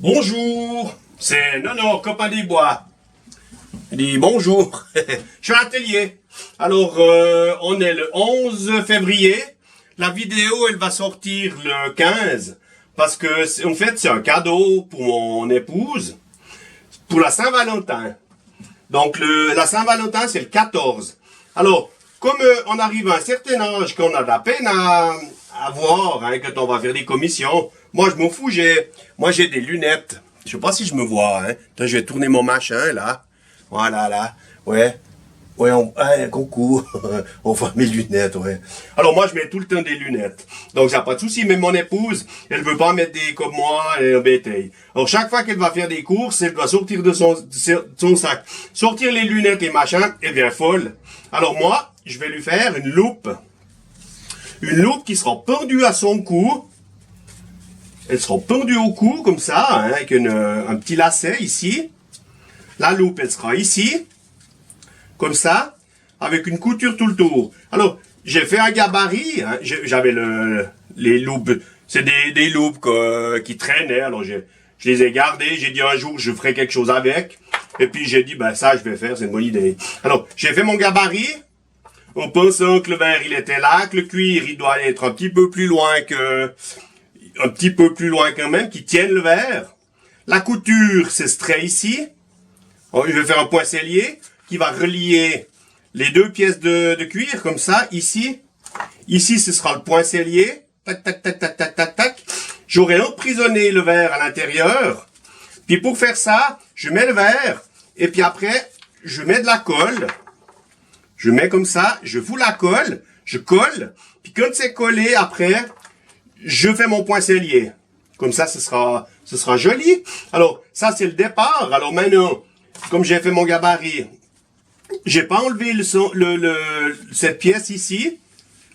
Bonjour, c'est Nono, copain des bois. Il dit bonjour, je suis à l'atelier. Alors, on est le 11 février. La vidéo, elle va sortir le 15. Parce que, en fait, c'est un cadeau pour mon épouse. Pour la Saint-Valentin. Donc, la Saint-Valentin, c'est le 14. Alors, comme on arrive à un certain âge, qu'on a de la peine à voir, hein, quand on va faire des commissions, moi, je m'en fous, moi, j'ai des lunettes. Je sais pas si je me vois, hein. Attends, je vais tourner mon machin, là. Voilà, là. Ouais. Ouais, coucou. On voit mes lunettes, ouais. Alors, moi, je mets tout le temps des lunettes. Donc, ça n'a pas de souci. Même mon épouse, elle veut pas mettre des comme moi, et un bétail. Alors, chaque fois qu'elle va faire des courses, elle doit sortir de son sac. Sortir les lunettes et machin, elle devient folle. Alors, moi, je vais lui faire une loupe. Une loupe qui sera pendue à son cou. Elles seront pendues au cou, comme ça, hein, avec un petit lacet ici. La loupe, elle sera ici. Comme ça, avec une couture tout le tour. Alors, j'ai fait un gabarit. Hein, j'avais les loupes. C'est des loupes qui traînaient. Alors, je les ai gardées. J'ai dit un jour, je ferai quelque chose avec. Et puis, j'ai dit, ben ça, je vais faire. C'est une bonne idée. Alors, j'ai fait mon gabarit. En pensant que le verre, il était là, que le cuir, il doit être un petit peu plus loin quand même, qui tienne le verre. La couture, c'est ce trait ici. Alors, je vais faire un poincellier qui va relier les deux pièces de cuir, comme ça, ici. Ici, ce sera le poincellier. Tac, tac, tac, tac, tac, tac, tac. J'aurai emprisonné le verre à l'intérieur. Puis pour faire ça, je mets le verre. Et puis après, je mets de la colle. Je mets comme ça, je fous la colle, je colle. Puis quand c'est collé, après, je fais mon poincellier. Comme ça, ce sera joli. Alors, ça, c'est le départ. Alors maintenant, comme j'ai fait mon gabarit, j'ai pas enlevé cette pièce ici.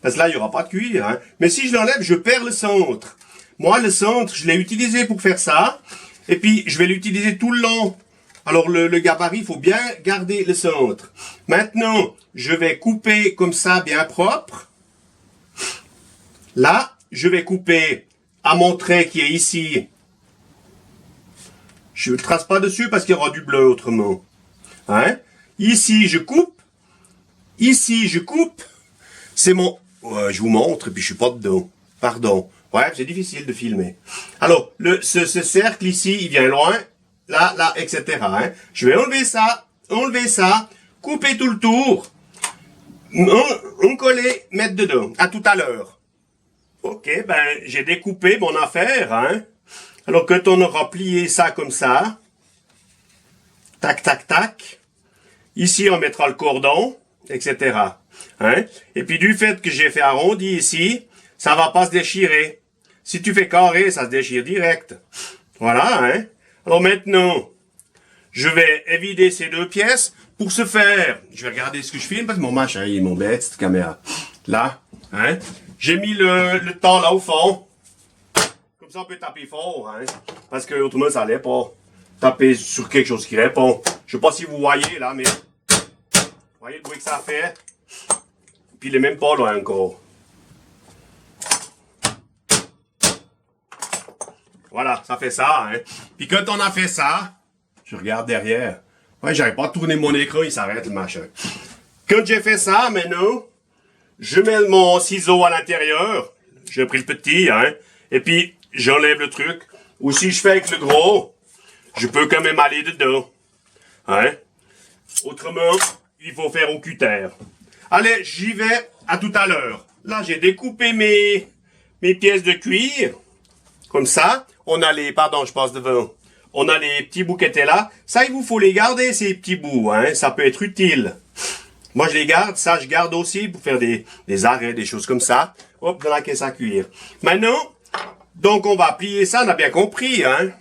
Parce que là, il n'y aura pas de cuir. Hein. Mais si je l'enlève, je perds le centre. Moi, le centre, je l'ai utilisé pour faire ça. Et puis, je vais l'utiliser tout le long. Alors, le gabarit, il faut bien garder le centre. Maintenant, je vais couper comme ça, bien propre. Là, je vais couper à mon trait qui est ici. Je ne trace pas dessus parce qu'il y aura du bleu autrement. Hein? Ici, je coupe. Ici, je coupe. C'est mon... je vous montre et puis je suis pas dedans. Pardon. Ouais, c'est difficile de filmer. Alors, ce cercle ici, il vient loin. Là, etc. Hein? Je vais enlever ça, couper tout le tour, on coller, mettre dedans. À tout à l'heure. Ok, ben, j'ai découpé mon affaire, hein. Alors, quand on aura plié ça comme ça, tac, tac, tac, ici, on mettra le cordon, etc. Hein? Et puis, du fait que j'ai fait arrondi ici, ça va pas se déchirer. Si tu fais carré, ça se déchire direct. Voilà, hein. Alors maintenant, je vais évider ces deux pièces. Pour ce faire, je vais regarder ce que je filme parce que mon machin, il m'embête, cette caméra. Là, hein. J'ai mis le temps là au fond. Comme ça, on peut taper fort, hein. Parce que autrement, ça allait pas taper sur quelque chose qui répond. Je sais pas si vous voyez là, mais vous voyez le bruit que ça fait. Puis il est même pas loin encore. Voilà, ça fait ça, hein. Puis quand on a fait ça, je regarde derrière. Ouais, j'arrive pas à tourner mon écran, il s'arrête le machin. Quand j'ai fait ça, maintenant, je mets mon ciseau à l'intérieur. J'ai pris le petit, hein. Et puis, j'enlève le truc. Ou si je fais avec le gros, je peux quand même aller dedans. Hein. Autrement, il faut faire au cutter. Allez, j'y vais. À tout à l'heure. Là, j'ai découpé mes pièces de cuir. Comme ça. On a les, pardon, je passe devant. On a les petits bouts qui étaient là. Ça, il vous faut les garder, ces petits bouts, hein. Ça peut être utile. Moi, je les garde. Ça, je garde aussi pour faire des arrêts, des choses comme ça. Hop, dans la caisse à cuir. Maintenant, donc, on va plier ça. On a bien compris, hein.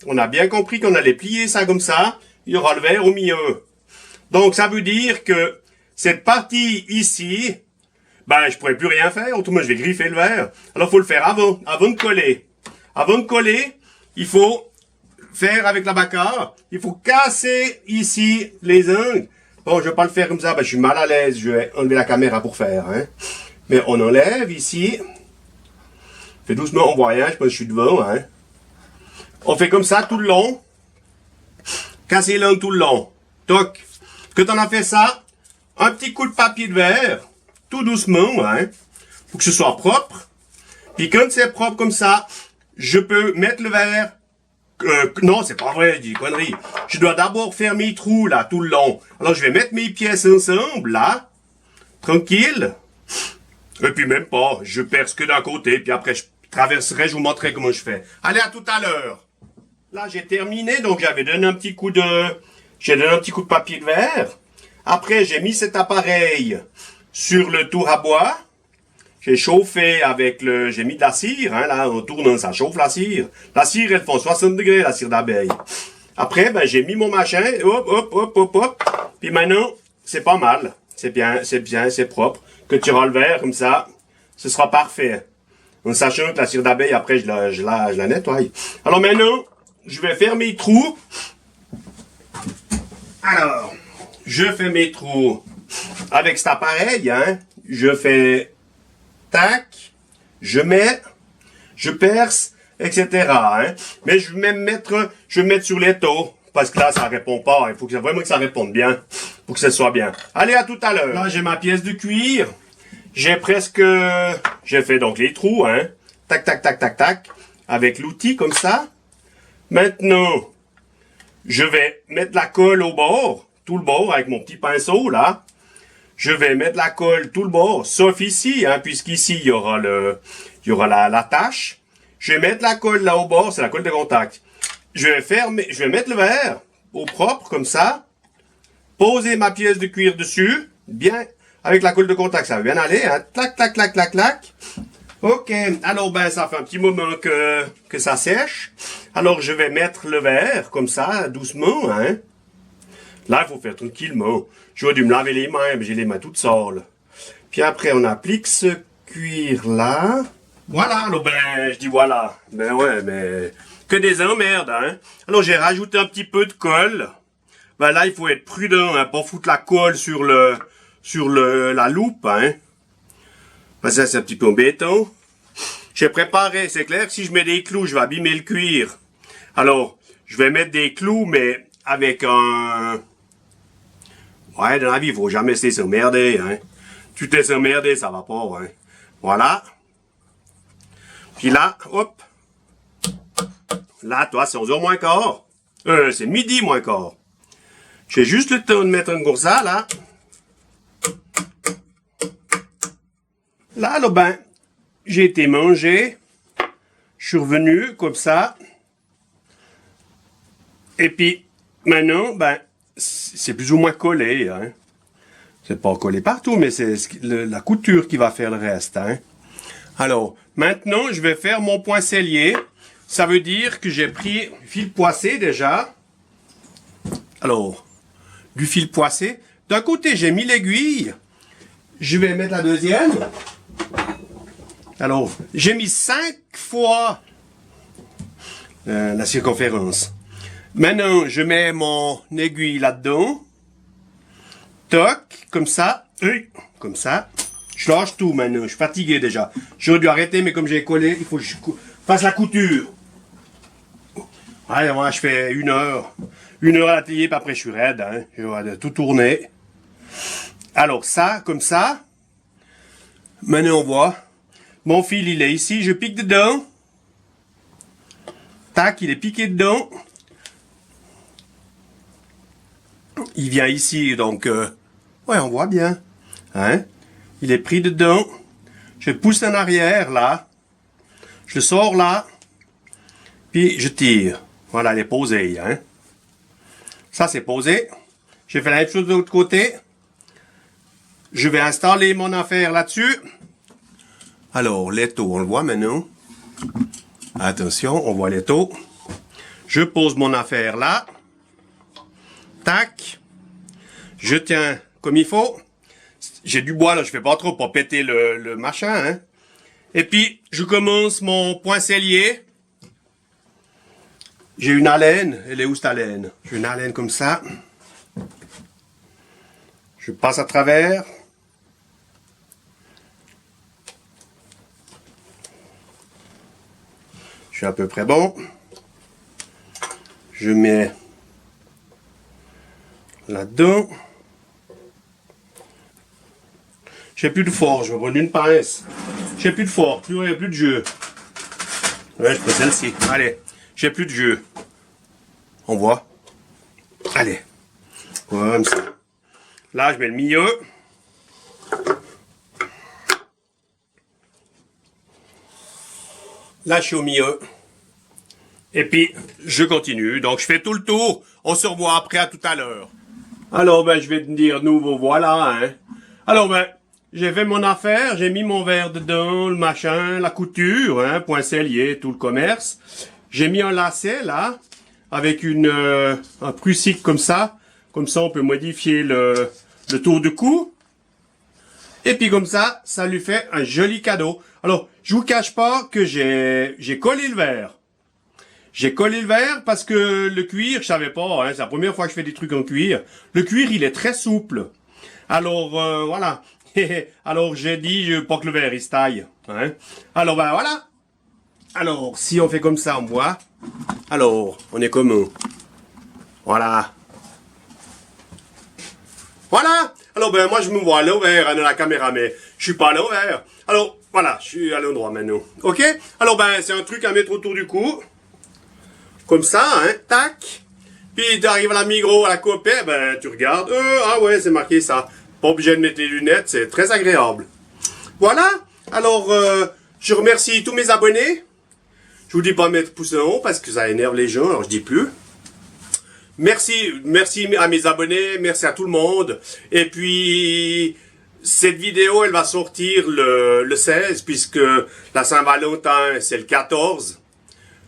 On a bien compris qu'on allait plier ça comme ça. Il y aura le verre au milieu. Donc, ça veut dire que cette partie ici, ben, je pourrais plus rien faire. Autrement, je vais griffer le verre. Alors, faut le faire avant de coller. Avant de coller, il faut faire avec la bacarre, il faut casser ici les ongles. Bon, je vais pas le faire comme ça, ben, je suis mal à l'aise, je vais enlever la caméra pour faire. Hein. Mais on enlève ici. Fais doucement, on voit rien, je pense que je suis devant. Hein. On fait comme ça tout le long. Casser l'angle tout le long. Toc. Que t'en as fait ça, un petit coup de papier de verre, tout doucement, hein, pour que ce soit propre. Puis quand c'est propre comme ça, je peux mettre le verre. Non, c'est pas vrai, je dis connerie. Je dois d'abord faire mes trous là tout le long. Alors je vais mettre mes pièces ensemble là, tranquille. Et puis même pas, je perce que d'un côté, puis après je traverserai, je vous montrerai comment je fais. Allez, à tout à l'heure. Là j'ai terminé, donc j'avais donné un petit coup de, j'ai donné un petit coup de papier de verre. Après j'ai mis cet appareil sur le tour à bois. J'ai chauffé avec le... J'ai mis de la cire, hein, là, en tournant, ça chauffe la cire. La cire, elle font 60 degrés, la cire d'abeille. Après, ben, j'ai mis mon machin, hop, hop, hop, hop, hop. Puis maintenant, c'est pas mal. C'est bien, c'est propre. Que tu auras le verre, comme ça, ce sera parfait. En sachant que la cire d'abeille, après, je la nettoie. Alors maintenant, je vais faire mes trous. Alors, je fais mes trous avec cet appareil, hein. Je fais... Tac, je mets, je perce, etc. Hein. Mais je vais mettre sur l'étau, parce que là, ça répond pas. Il faut que, vraiment que ça réponde bien, pour que ça soit bien. Allez, à tout à l'heure. Là, j'ai ma pièce de cuir. J'ai fait donc les trous, hein. Tac, tac, tac, tac, tac, avec l'outil comme ça. Maintenant, je vais mettre la colle au bord, tout le bord, avec mon petit pinceau, là. Je vais mettre la colle tout le bord, sauf ici, hein, puisqu'ici, il y aura la tache. Je vais mettre la colle là au bord, c'est la colle de contact. Je vais mettre le verre au propre, comme ça. Poser ma pièce de cuir dessus, bien, avec la colle de contact, ça va bien aller, hein. Clac, clac, clac, clac, clac. Ok, alors ben, ça fait un petit moment que ça sèche. Alors, je vais mettre le verre, comme ça, doucement, hein. Là, il faut faire tranquillement. J'aurais dû me laver les mains, mais j'ai les mains toutes sales. Puis après, on applique ce cuir-là. Voilà, alors ben, je dis voilà. Ben ouais, mais que des emmerdes, hein. Alors, j'ai rajouté un petit peu de colle. Ben là, il faut être prudent, hein, pas foutre la colle sur la loupe, hein. Ben ça, c'est un petit peu embêtant. J'ai préparé, c'est clair que si je mets des clous, je vais abîmer le cuir. Alors, je vais mettre des clous, mais avec un... Ouais, dans la vie, il faut jamais se laisser emmerder, hein. Tu te laisses emmerder, ça va pas, hein. Voilà. Puis là, hop. Là, toi, c'est 11h moins quart. C'est midi moins quart. J'ai juste le temps de mettre un comme ça, là. Là, ben, j'ai été manger. Je suis revenu, comme ça. Et puis, maintenant, ben, c'est plus ou moins collé, hein. C'est pas collé partout, mais c'est la couture qui va faire le reste, hein. Alors, maintenant, je vais faire mon poincellier. Ça veut dire que j'ai pris fil poissé déjà. Alors, du fil poissé. D'un côté, j'ai mis l'aiguille. Je vais mettre la deuxième. Alors, j'ai mis 5 fois la circonférence. Maintenant, je mets mon aiguille là-dedans. Toc, comme ça. Comme ça. Je lâche tout maintenant. Je suis fatigué déjà. J'aurais dû arrêter, mais comme j'ai collé, il faut que je fasse la couture. Allez, moi, je fais 1 heure. 1 heure à l'atelier, puis après, je suis raide. Hein. Je vais tout tourner. Alors, ça, comme ça. Maintenant, on voit. Mon fil, il est ici. Je pique dedans. Tac, il est piqué dedans. Il vient ici, donc... ouais, on voit bien. Hein? Il est pris dedans. Je pousse en arrière, là. Je le sors là. Puis, je tire. Voilà, il est posé, hein? Ça, c'est posé. J'ai fait la même chose de l'autre côté. Je vais installer mon affaire là-dessus. Alors, l'étau, on le voit maintenant. Attention, on voit l'étau. Je pose mon affaire là. Tac. Je tiens comme il faut. J'ai du bois là, je fais pas trop pour péter le machin, hein. Et puis, je commence mon poincellier. J'ai une haleine. Elle est où cette haleine? J'ai une haleine comme ça. Je passe à travers. Je suis à peu près bon. je mets là-dedans. J'ai plus de force, je vais prendre une pince. J'ai plus de force, plus de jeu. Ouais, je prends celle-ci. Allez, j'ai plus de jeu. On voit. Allez. Comme ça. Là, je mets le milieu. Là, je suis au milieu. Et puis, je continue. Donc, je fais tout le tour. On se revoit après, à tout à l'heure. Alors, ben, je vais te dire, nous voilà, hein. Alors, ben, j'ai fait mon affaire. J'ai mis mon verre dedans, le machin, la couture, hein, point cellier, tout le commerce. J'ai mis un lacet, là, avec un prussique comme ça. Comme ça, on peut modifier le tour de cou. Et puis, comme ça lui fait un joli cadeau. Alors, je vous cache pas que j'ai collé le verre. J'ai collé le verre parce que le cuir, je savais pas, hein, c'est la première fois que je fais des trucs en cuir. Le cuir, il est très souple. Alors, voilà. Alors, j'ai dit, je veux pas que le verre, il se taille. Hein. Alors, ben voilà. Alors, si on fait comme ça en bois, alors, on est comment? Voilà. Voilà. Alors, ben, moi, je me vois à l'envers, hein, dans la caméra, mais je suis pas à l'envers. Alors, voilà, je suis à l'endroit maintenant. OK? Alors, ben, c'est un truc à mettre autour du cou. Comme ça, hein, tac. Puis, tu arrives à la Migros, à la Coop, ben, tu regardes. Ah ouais, c'est marqué ça. Pas obligé de mettre les lunettes, c'est très agréable. Voilà. Alors, je remercie tous mes abonnés. Je vous dis pas mettre pouce en haut parce que ça énerve les gens, alors je dis plus. Merci à mes abonnés, merci à tout le monde. Et puis, cette vidéo, elle va sortir le 16, puisque la Saint-Valentin, c'est le 14.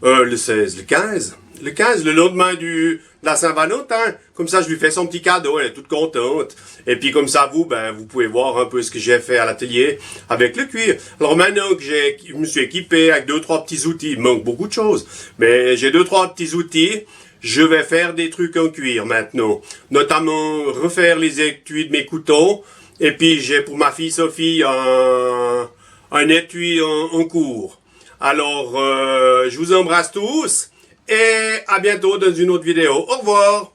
Le 16, le 15. Le 15, le lendemain de la Saint-Valentin. Comme ça, je lui fais son petit cadeau, elle est toute contente. Et puis, comme ça, vous pouvez voir un peu ce que j'ai fait à l'atelier avec le cuir. Alors, maintenant que je me suis équipé avec 2-3 petits outils, il manque beaucoup de choses, mais j'ai 2-3 petits outils. Je vais faire des trucs en cuir maintenant, notamment refaire les étuis de mes couteaux. Et puis j'ai pour ma fille Sophie un étui en cours. Alors je vous embrasse tous et à bientôt dans une autre vidéo. Au revoir.